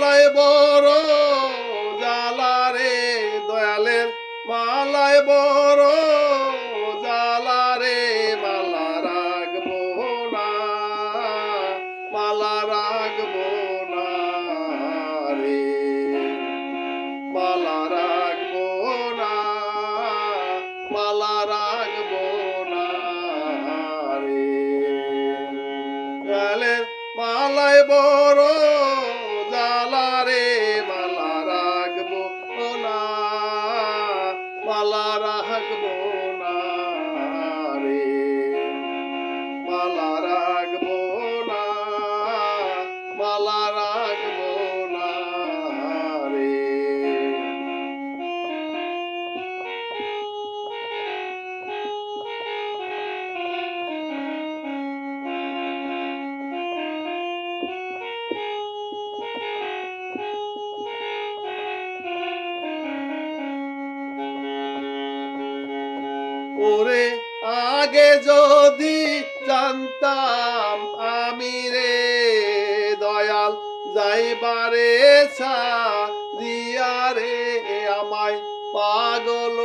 মালায় বড় জ্বালা রে দয়ালের মালায় বড় জ্বালা রে মালা রাখবো না মালা রাখবো না রে মালা রাখবো না মালা রাখবো না রে দয়ালের মালায় বড় জ্বালা রে মালা রাখবো না মালা রাখবো না রে মালা রাখবো না মালা রাখবো না রে ওরে আগে যদি জানতাম আমি রে দয়াল যাইবারে দিয়া রে আমায় পাগল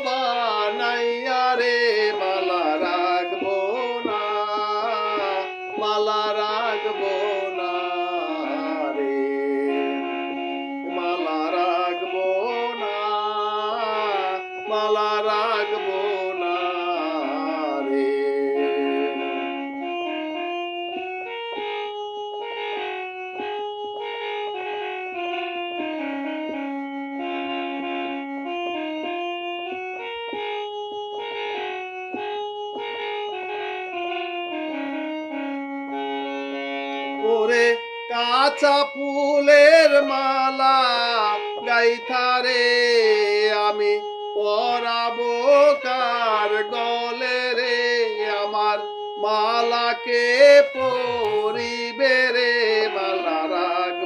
বানাইয়া রে মালা রাখবো না মালা রাখবো না রে মালা রাখবো না মালা রাখবো না রে ওরে কাঁচা ফুলের মালা গাইথারে আমি পরাবো কার গলে রে আমার মালাকে পরিবে রে মালা রাখ